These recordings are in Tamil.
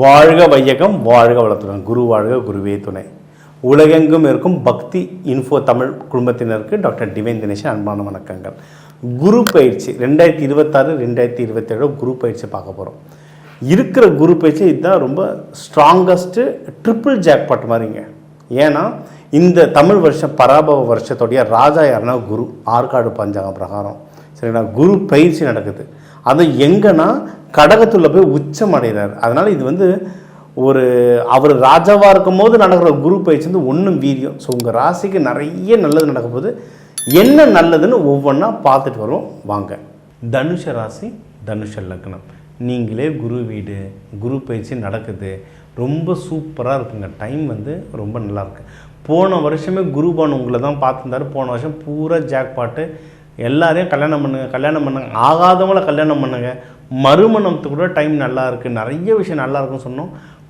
வாழ்க வையகம், வாழ்க வளத்துடன். குரு வாழ்க, குருவே துணை. உலகெங்கும் இருக்கும் பக்தி இன்ஃபோ தமிழ் குடும்பத்தினருக்கு டாக்டர் டிவைன் தினேஷன் அன்பான வணக்கங்கள். குரு பயிற்சி 2026 2027 குரு பயிற்சி பார்க்க போகிறோம். இருக்கிற குரு பயிற்சி இதுதான் ரொம்ப ஸ்ட்ராங்கஸ்ட்டு ட்ரிபிள் ஜாக்பாட் மாதிரிங்க. ஏன்னா இந்த தமிழ் வருஷம் பராபவ வருஷத்துடைய ராஜா யாருன்னா குரு. ஆற்காடு பஞ்சாங்கம் பிரகாரம் சரிங்களா குரு பயிற்சி நடக்குது. அது எங்கன்னா கடகத்தில் போய் உச்சம் அடைகிறார். அதனால் இது ஒரு அவர் ராஜாவாக இருக்கும் போது நடக்கிற குரு பயிற்சி ஒன்றும் வீரியம். ஸோ உங்கள் ராசிக்கு நிறைய நல்லது நடக்கும் போது என்ன நல்லதுன்னு ஒவ்வொன்றா பார்த்துட்டு வரும் வாங்க. தனுஷ ராசி, தனுஷ லக்னம். நீங்களே குரு வீடு, குரு பயிற்சி நடக்குது. ரொம்ப சூப்பராக இருக்குங்க. டைம் ரொம்ப நல்லாயிருக்கு. போன வருஷமே குருபான் உங்களை தான் பார்த்துருந்தாரு. போன வருஷம் பூரா ஜாக்பாட்டு. எல்லாரையும் கல்யாணம் பண்ணுங்க, ஆகாதவங்கள கல்யாணம் பண்ணுங்க, மறுமணத்துக்கு கூட டைம் நல்லா இருக்குது, நிறைய விஷயம் நல்லா இருக்குன்னு சொன்னோம்.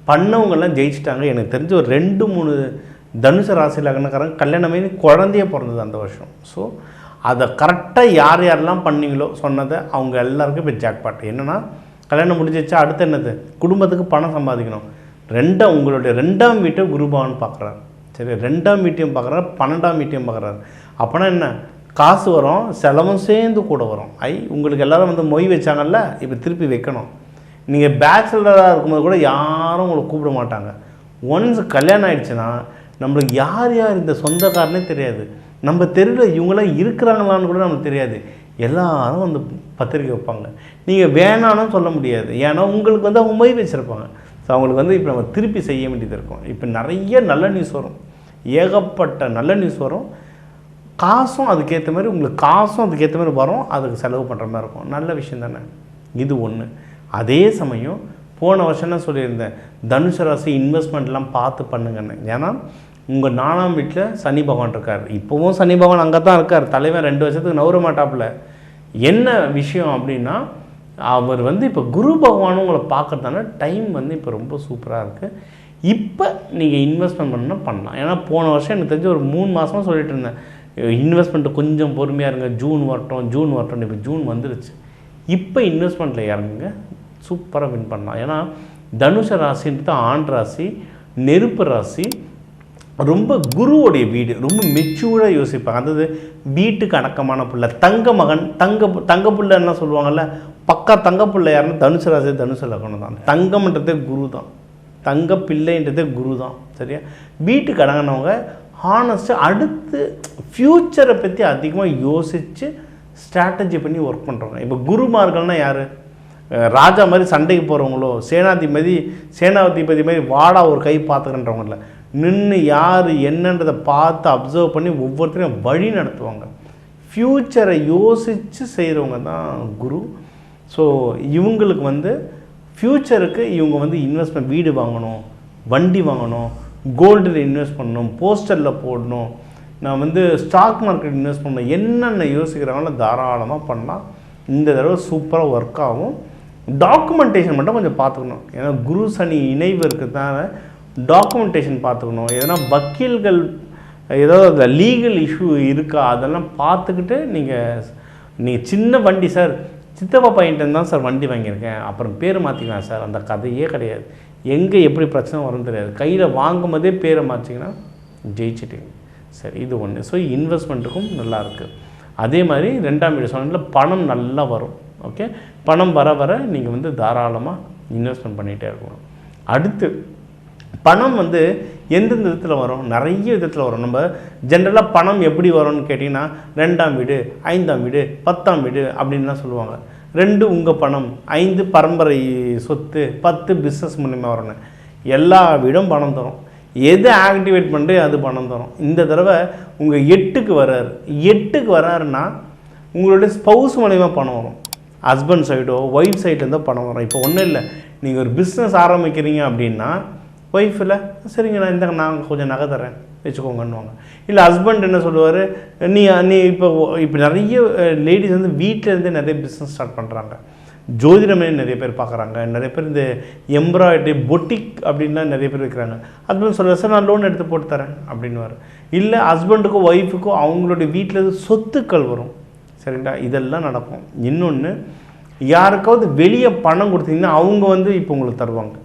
பண்ணவங்கெல்லாம் ஜெயிச்சிட்டாங்க. எனக்கு தெரிஞ்ச ஒரு 2-3 தனுச ராசி லக்னக்காரங்க கல்யாணமே குழந்தைய பிறந்தது அந்த வருஷம். ஸோ அதை கரெக்டாக யாரெல்லாம் பண்ணீங்களோ சொன்னதை அவங்க எல்லாருக்கும் இப்போ ஜாக்பாட். என்னென்னா கல்யாணம் முடிஞ்சிச்சா அடுத்து என்னது, குடும்பத்துக்கு பணம் சம்பாதிக்கணும். உங்களுடைய 2ஆம் வீட்டை குருபவன் பார்க்குறாரு. சரி, 2ஆம் வீட்டையும் பார்க்குறாரு, 12ஆம் வீட்டையும் பார்க்குறாரு. அப்போனா என்ன, காசு வரும், செலவும் சேர்ந்து கூட வரும். உங்களுக்கு எல்லோரும் மொய் வச்சாங்கல்ல, இப்போ திருப்பி வைக்கணும். நீங்கள் பேச்சுலராக இருக்கும்போது கூட யாரும் உங்களை கூப்பிட மாட்டாங்க. ஒன்ஸ் கல்யாணம் ஆகிடுச்சுன்னா நம்மளுக்கு யார் யார் இந்த சொந்தக்காரனே தெரியாது. நம்ம தெருவில் இவங்களாம் இருக்கிறாங்களான்னு கூட நமக்கு தெரியாது. எல்லாரும் பத்திரிக்கை வைப்பாங்க. நீங்கள் வேணான்னு சொல்ல முடியாது. ஏன்னா உங்களுக்கு அவங்க மொய் வச்சுருப்பாங்க. ஸோ அவங்களுக்கு இப்போ நம்ம திருப்பி செய்ய வேண்டியது இருக்கும். இப்போ நிறைய நல்ல நியூஸ் வரும், ஏகப்பட்ட நல்ல நியூஸ் வரும். காசும் அதுக்கேற்ற மாதிரி உங்களுக்கு அதுக்கேற்ற மாதிரி வரும். அதுக்கு செலவு பண்ணுற மாதிரி இருக்கும். நல்ல விஷயம் தானே இது ஒன்று. அதே சமயம் போன வருஷம் தான் சொல்லியிருந்தேன், தனுஷ ராசி இன்வெஸ்ட்மெண்ட்லாம் பார்த்து பண்ணுங்கன்னு. ஏன்னா உங்கள் 4ஆம் வீட்டில் சனி பகவான் இருக்கார். இப்போவும் சனி பகவான் அங்கே தான் இருக்கார். தலைவன் 2 வருஷத்துக்கு நவர மாட்டாப்புல. என்ன விஷயம் அப்படின்னா அவர் இப்போ குரு பகவானும் உங்களை பார்க்கறதான டைம் இப்போ ரொம்ப சூப்பராக இருக்குது. இப்போ நீங்கள் இன்வெஸ்ட்மெண்ட் பண்ணலாம். ஏன்னா போன வருஷம் எனக்கு தெரிஞ்சு ஒரு 3 மாதமாக சொல்லிட்டு இருந்தேன், இன்வெஸ்ட்மெண்ட்டு கொஞ்சம் பொறுமையாக இருங்க, ஜூன் வரட்டும். இப்போ ஜூன் வந்துருச்சு. இப்போ இன்வெஸ்ட்மெண்ட்டில் இறங்குங்க, சூப்பராக வின் பண்ணலாம். ஏன்னா தனுஷ ராசின்றது ஆண் ராசி, நெருப்பு ராசி. ரொம்ப குருவோடைய வீடு, ரொம்ப மெச்சூர்டாக யோசிப்பாங்க. அதாவது வீட்டுக்கு அடக்கமான பிள்ளை, தங்க மகன், தங்க பிள்ளைன்னா சொல்லுவாங்கள்ல, பக்கா தங்க பிள்ளை யாருன்னா தனுஷ ராசி, தனுஷ லக்னம் தான். தங்கம்ன்றதே குரு தான், தங்க பிள்ளைன்றதே குரு தான். சரியா, வீட்டுக்கு அடங்கினவங்க ஹானஸ்ட்டு அடுத்து ஃப்யூச்சரை பற்றி அதிகமாக யோசித்து ஸ்ட்ராட்டஜி பண்ணி ஒர்க் பண்ணுறவங்க. இப்போ குருமார்கள்னால் யார், ராஜா மாதிரி சண்டைக்கு போகிறவங்களோ, சேனாதிபதி மாதிரி வாடா ஒரு கை பார்த்துக்கின்றவங்கள நின்று யார் என்னன்றதை பார்த்து அப்சர்வ் பண்ணி ஒவ்வொருத்தரையும் வழி நடத்துவாங்க. ஃப்யூச்சரை யோசித்து செய்கிறவங்க தான் குரு. ஸோ இவங்களுக்கு ஃப்யூச்சருக்கு இவங்க இன்வெஸ்ட்மெண்ட், வீடு வாங்கணும், வண்டி வாங்கணும், கோல்டில் இன்வெஸ்ட் பண்ணணும், போஸ்டரில் போடணும், நான் ஸ்டாக் மார்க்கெட் இன்வெஸ்ட் பண்ணணும், என்னென்ன யோசிக்கிறாங்களோ தாராளமாக பண்ணலாம். இந்த தடவை சூப்பராக ஒர்க் ஆகும். டாக்குமெண்டேஷன் மட்டும் கொஞ்சம் பார்த்துக்கணும். ஏன்னா குரு சனி இணைவு இருக்கிறதுனால டாக்குமெண்டேஷன் பார்த்துக்கணும். எதனா வக்கீல்கள் ஏதாவது லீகல் இஷ்யூ இருக்கா அதெல்லாம் பார்த்துக்கிட்டு நீங்கள் சின்ன வண்டி சார், சித்தப்பா பையன்ட்டு தான் சார் வண்டி வாங்கியிருக்கேன், அப்புறம் பேர் மாற்றிக்கலாம் சார், அந்த கதையே கிடையாது. எங்கே எப்படி பிரச்சனை வரும்னு தெரியாது. கையில் வாங்கும் போதே பேரை மாற்றிங்கன்னா ஜெயிச்சிட்டிங்க. சரி, இது ஒன்று. ஸோ இன்வெஸ்ட்மெண்ட்டுக்கும் நல்லாயிருக்கு. அதே மாதிரி 2ஆம் வீடு சொன்னதில் பணம் நல்லா வரும். ஓகே, பணம் வர நீங்கள் தாராளமாக இன்வெஸ்ட்மெண்ட் பண்ணிகிட்டே இருக்கணும். அடுத்து பணம் எந்தெந்த விதத்தில் வரும், நிறைய விதத்தில் வரும். நம்ம ஜென்ரலாக பணம் எப்படி வரும்னு கேட்டிங்கன்னா 2ஆம் வீடு, 5ஆம் வீடு, 10ஆம் வீடு அப்படின்லாம் சொல்லுவாங்க. 2 உங்கள் பணம், 5 பரம்பரை சொத்து, 10 பிஸ்னஸ் மூலிமா வரணும். எல்லா வீடும் பணம் தரும். எது ஆக்டிவேட் பண்ணுறது அது பணம் தரும். இந்த தடவை உங்கள் 8க்கு வராருன்னா உங்களுடைய ஸ்பௌஸ் மூலிமா பணம் வரும். ஹஸ்பண்ட் சைடோ ஒய்ஃப் சைட்லேருந்தோ பணம் வரும். இப்போ ஒன்றும் இல்லை, நீங்கள் ஒரு பிஸ்னஸ் ஆரம்பிக்கிறீங்க அப்படின்னா ஒய்ஃபில் சரிங்க நான் கொஞ்சம் நகை தரேன் வச்சுக்கோங்கன்னுவாங்க. இல்லை ஹஸ்பண்ட் என்ன சொல்லுவார், நீ இப்போ நிறைய லேடிஸ் வீட்டிலேருந்தே நிறைய பிஸ்னஸ் ஸ்டார்ட் பண்ணுறாங்க. ஜோதிடமே நிறைய பேர் பார்க்குறாங்க. நிறைய பேர் இந்த எம்ப்ராய்டரி பொட்டிக் அப்படின்லாம் நிறைய பேர் வைக்கிறாங்க. ஹஸ்பண்ட் சொல்லுவார், சார் நான் லோன் எடுத்து போட்டு தரேன் அப்படின்வார். இல்லை ஹஸ்பண்டுக்கும் ஒய்ஃபுக்கும் அவங்களுடைய வீட்டில் சொத்துக்கள் வரும். சரிங்களா? இதெல்லாம் நடக்கும். இன்னொன்று, யாருக்காவது வெளியே பணம் கொடுத்தீங்கன்னா அவங்க வந்து இப்போ உங்களுக்கு தருவாங்க.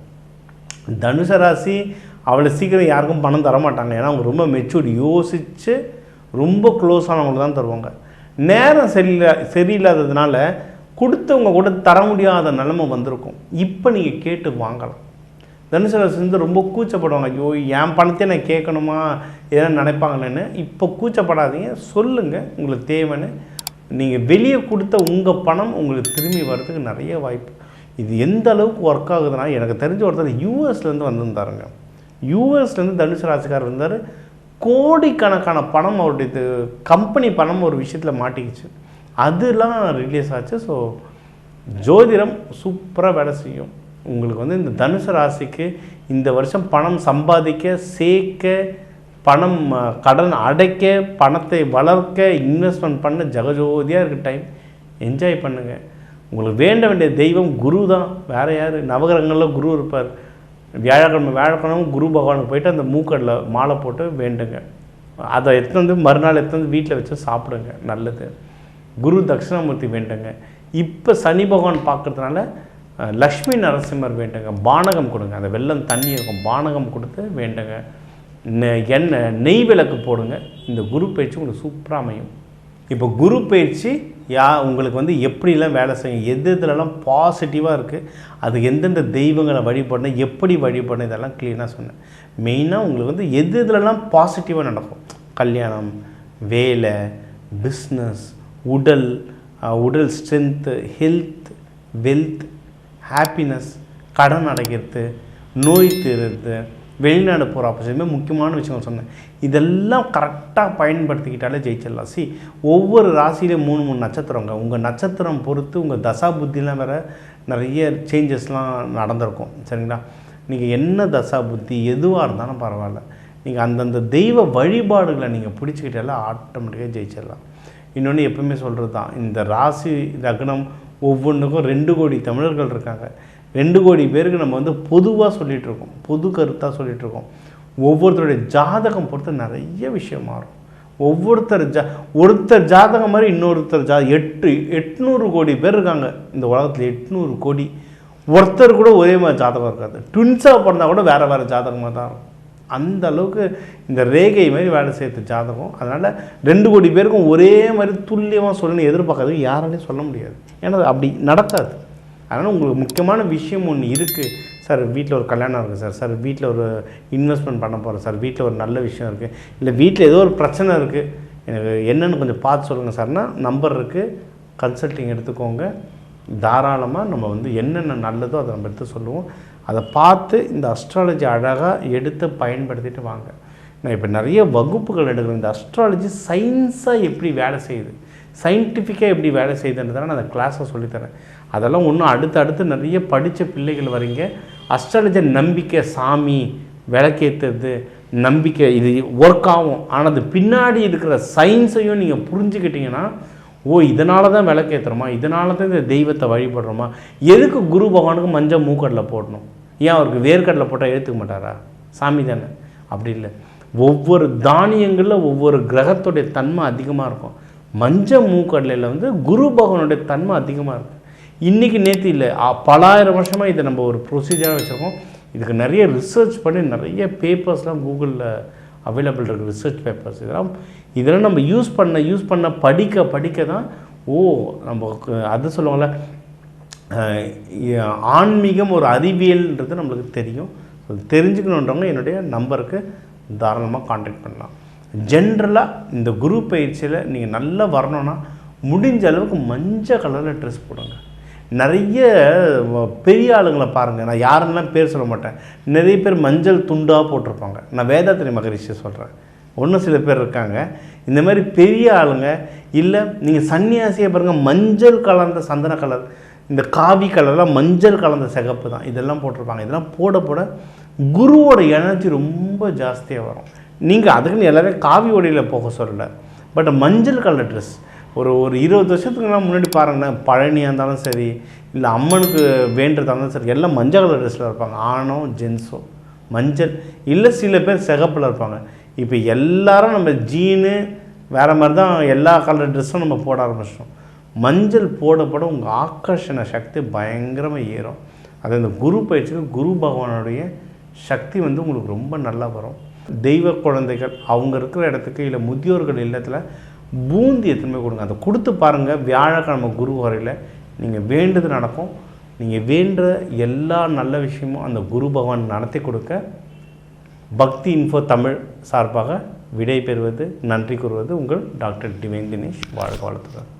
தனுசு ராசி அவ்வளோ சீக்கிரம் யாருக்கும் பணம் தரமாட்டாங்க. ஏன்னா அவங்க ரொம்ப மெச்சூர்ட், யோசித்து ரொம்ப க்ளோஸானவங்களுக்கு தான் தருவாங்க. நேரம் சரியில்லாததுனால கொடுத்தவங்க கூட தர முடியாத நிலைமை வந்திருக்கும். இப்போ நீங்கள் கேட்டு வாங்கலாம். தனுசு ராசி வந்து ரொம்ப கூச்சப்படுவாங்க, ஐயோ என் பணத்தையே நான் கேட்கணுமா எதனா நினைப்பாங்களேன்னு. இப்போ கூச்சப்படாதீங்க, சொல்லுங்கள் உங்களுக்கு தேவைன்னு. நீங்கள் வெளியே கொடுத்த உங்கள் பணம் உங்களுக்கு திரும்பி வர்றதுக்கு நிறைய வாய்ப்பு. இது எந்த அளவுக்கு ஒர்க் ஆகுதுன்னா, எனக்கு தெரிஞ்ச ஒருத்தர் யூஎஸ்லேருந்து வந்திருந்தாருங்க. யூஎஸ்லேருந்து தனுசு ராசிக்காரர் இருந்தார். கோடிக்கணக்கான பணம் அவருடைய கம்பெனி பணம் ஒரு விஷயத்தில் மாட்டிக்கிச்சு, அதெல்லாம் ரிலீஸ் ஆச்சு. ஸோ ஜோதிடம் சூப்பராக வேலை செய்யும். உங்களுக்கு வந்து இந்த தனுசு ராசிக்கு இந்த வருஷம் பணம் சம்பாதிக்க, சேர்க்க, பணம் கடன் அடைக்க, பணத்தை வளர்க்க, இன்வெஸ்ட்மெண்ட் பண்ண ஜெகஜோதியாக இருக்க டைம். என்ஜாய் பண்ணுங்கள். உங்களுக்கு வேண்ட வேண்டிய தெய்வம் குரு தான், வேறு யார்? நவகிரகங்களில் குரு இருப்பார். வியாழக்கிழமை குரு பகவானுக்கு போயிட்டு அந்த மூக்கடில் மாலை போட்டு வேண்டுங்க. அதை எடுத்துகிட்டு வந்து மறுநாள் எடுத்து வந்து வீட்டில் வச்சு சாப்பிடுங்க, நல்லது. குரு தட்சிணாமூர்த்தி வேண்டுங்க. இப்போ சனி பகவான் பார்க்குறதுனால லக்ஷ்மி நரசிம்மர் வேண்டுங்க. பானகம் கொடுங்க, அந்த வெள்ளம் தண்ணி இருக்கும், பானகம் கொடுத்து வேண்டுங்க. எண்ணெய் நெய் விளக்கு போடுங்க. இந்த குரு பயிற்சி உங்களுக்கு சூப்பராக அமையும். இப்போ குரு பயிற்சி உங்களுக்கு வந்து எப்படிலாம் வேலை செய்யும், எதுலலாம் பாசிட்டிவாக இருக்குது, அது எந்தெந்த தெய்வங்களை வழிபடணும், எப்படி வழிபடணும், இதெல்லாம் க்ளீனாக சொன்னேன். மெயினாக உங்களுக்கு வந்து எதுலலாம் பாசிட்டிவாக நடக்கும், கல்யாணம், வேலை, பிஸ்னஸ், உடல் ஸ்ட்ரென்த்து, ஹெல்த், வெல்த், ஹாப்பினஸ், கடன் அடைக்கிறது, நோய் தீர்றது, வெளிநாடு போகிற ஆப்போசிட்டுமே முக்கியமான விஷயங்கள் சொன்னேன். இதெல்லாம் கரெக்டாக பயன்படுத்திக்கிட்டாலே ஜெயிச்சிடலாம். ஒவ்வொரு ராசியிலையும் 3 நட்சத்திரங்க. உங்கள் நட்சத்திரம் பொறுத்து உங்கள் தசா புத்திலாம் வேறு நிறைய சேஞ்சஸ்லாம் நடந்திருக்கும், சரிங்களா? நீங்கள் என்ன தசா புத்தி எதுவாக இருந்தாலும் பரவாயில்ல, நீங்கள் அந்தந்த தெய்வ வழிபாடுகளை நீங்கள் பிடிச்சிக்கிட்டாலே ஆட்டோமேட்டிக்காக ஜெயிச்சிடலாம். இன்னொன்று எப்பவுமே சொல்கிறது தான், இந்த ராசி லக்னம் ஒவ்வொன்றுக்கும் 2 கோடி தமிழர்கள் இருக்காங்க. 2 கோடி பேருக்கு நம்ம வந்து பொதுவாக சொல்லிகிட்ருக்கோம், பொது கருத்தாக சொல்லிகிட்ருக்கோம். ஒவ்வொருத்தருடைய ஜாதகம் பொறுத்து நிறைய விஷயம் மாறும். ஒருத்தர் ஜாதகம் மாதிரி இன்னொருத்தர் 800 கோடி பேர் இருக்காங்க இந்த உலகத்தில். 800 கோடி, ஒருத்தர் கூட ஒரே மாதிரி ஜாதகம் இருக்காது. ட்வின்ஸாக பிறந்தால் கூட வேறு வேறு ஜாதகமாக தான் இருக்கும். அந்த அளவுக்கு இந்த ரேகை மாதிரி வேலை செய்யறது ஜாதகம். அதனால் 2 கோடி பேருக்கும் ஒரே மாதிரி துல்லியமாக சொல்லணும்னு எதிர்பார்க்காது, யாராலையும் சொல்ல முடியாது. ஏன்னா அப்படி நடக்காது. அதனால் உங்களுக்கு முக்கியமான விஷயம் ஒன்று இருக்குது. சார் வீட்டில் ஒரு கல்யாணம் இருக்குது சார் வீட்டில் ஒரு இன்வெஸ்ட்மெண்ட் பண்ண போகிறேன் சார், வீட்டில் ஒரு நல்ல விஷயம் இருக்குது, இல்லை வீட்டில் ஏதோ ஒரு பிரச்சனை இருக்குது, எனக்கு என்னென்னு கொஞ்சம் பார்த்து சொல்லுங்கள் சார்னா நம்பர் இருக்குது, கன்சல்ட்டிங் எடுத்துக்கோங்க. தாராளமாக நம்ம வந்து என்னென்ன நல்லதோ அதை நம்ம எடுத்து சொல்லுவோம். அதை பார்த்து இந்த அஸ்ட்ராலஜி அழகாக எடுத்து பயன்படுத்திட்டு வாங்க. நான் இப்போ நிறைய வகுப்புகள் எடுக்கிறேன். இந்த அஸ்ட்ராலஜி சயின்ஸாக எப்படி வேலை செய்யுது, சயின்டிஃபிக்காக எப்படி வேலை செய்யுதுன்றதால நான் அந்த கிளாஸை சொல்லித்தரேன். அதெல்லாம் ஒன்றும் அடுத்து நிறைய படித்த பிள்ளைகள் வரீங்க. அஸ்ட்ராலஜி நம்பிக்கை, சாமி விளக்கேற்றுறது நம்பிக்கை, இது ஒர்க் ஆகும். ஆனால் அது பின்னாடி இருக்கிற சயின்ஸையும் நீங்கள் புரிஞ்சுக்கிட்டிங்கன்னா, இதனால தான் விளக்கேற்றுறோமா, இதனால தான் இந்த தெய்வத்தை வழிபடுறோமா, எதுக்கு குரு பகவானுக்கு மஞ்சள் மூக்கடலை போடணும், ஏன் அவருக்கு வேர்க்கடலை போட்டால் ஏற்றுக்க மாட்டாரா, சாமி தானே? அப்படி இல்லை. ஒவ்வொரு தானியங்களில் ஒவ்வொரு கிரகத்துடைய தன்மை அதிகமாக இருக்கும். மஞ்சள் மூக்கடலையில் வந்து குரு பகவானுடைய தன்மை அதிகமாக இருக்கும். இன்றைக்கி நேற்று இல்லை, பல ஆயிரம் வருஷமாக இதை நம்ம ஒரு ப்ரொசீஜராக வச்சுருக்கோம். இதுக்கு நிறைய ரிசர்ச் பண்ணி நிறைய பேப்பர்ஸ்லாம் கூகுளில் அவைலபிள் இருக்குது, ரிசர்ச் பேப்பர்ஸ். இதெல்லாம் நம்ம யூஸ் பண்ண படிக்க தான் நமக்கு அது சொல்லுவாங்கள்ல, ஆன்மீகம் ஒரு அறிவியல்ன்றது நம்மளுக்கு தெரியும். தெரிஞ்சுக்கணுன்றவங்க என்னுடைய நம்பருக்கு தாராளமாக கான்டாக்ட் பண்ணலாம். ஜென்ரலாக இந்த குரு பயிற்சியில் நீங்கள் நல்லா வரணும்னா முடிஞ்ச அளவுக்கு மஞ்சள் கலரில் ட்ரெஸ் போடுங்க. நிறைய பெரிய ஆளுங்களை பாருங்கள், நான் யாருன்னெலாம் பேர் சொல்ல மாட்டேன், நிறைய பேர் மஞ்சள் துண்டாக போட்டிருப்பாங்க. நான் வேதாத்திரி மகரிஷி சொல்கிறேன். சில பேர் இருக்காங்க இந்த மாதிரி பெரிய ஆளுங்க. இல்லை நீங்கள் சன்னியாசியை பாருங்கள், மஞ்சள் கலந்த சந்தன கலர், இந்த காவி கலர்லாம் மஞ்சள் கலந்த சிகப்பு தான், இதெல்லாம் போட்டிருப்பாங்க. இதெல்லாம் போட குருவோட எனர்ஜி ரொம்ப ஜாஸ்தியாக வரும். நீங்கள் அதுக்குன்னு எல்லோரும் காவி ஒடியில் போக சொல்லலை, பட் மஞ்சள் கலர் ட்ரெஸ் ஒரு 20 வருஷத்துக்குலாம் முன்னாடி பாருங்களேன், பழனியாக இருந்தாலும் சரி, இல்லை அம்மனுக்கு வேண்டுறதா இருந்தாலும் சரி, எல்லாம் மஞ்சள் கலர் ட்ரெஸ்ஸில் இருப்பாங்க, ஆணோ ஜென்ஸோ மஞ்சள். இல்லை சில பேர் சிகப்பில் இருப்பாங்க. இப்போ எல்லாரும் நம்ம ஜீனு வேறு மாதிரி தான் எல்லா கலர் ட்ரெஸ்ஸும் நம்ம போட ஆரம்பிச்சிட்டோம். மஞ்சள் போட போட உங்கள் ஆக்கர்ஷண சக்தி பயங்கரமாக ஏறும். அது இந்த குரு பயிற்சிக்கு குரு பகவானுடைய சக்தி வந்து உங்களுக்கு ரொம்ப நல்லா வரும். தெய்வ குழந்தைகள் அவங்க இருக்கிற இடத்துக்கு இல்லை முதியோர்கள் இல்லத்தில் பூந்தி எத்தனை கொடுங்க, அதை கொடுத்து பாருங்கள். வியாழக்கிழமை குரு வரையில் நீங்கள் வேண்டுது நடக்கும். நீங்கள் வேண்டுற எல்லா நல்ல விஷயமும் அந்த குரு பகவான் நடத்தி கொடுக்க பக்தி இன்ஃபோ தமிழ் சார்பாக விடை பெறுவது, நன்றி கூறுவது உங்கள் டாக்டர் டிவைன் தினேஷ். வாழ்க வளர்த்துக்கள்.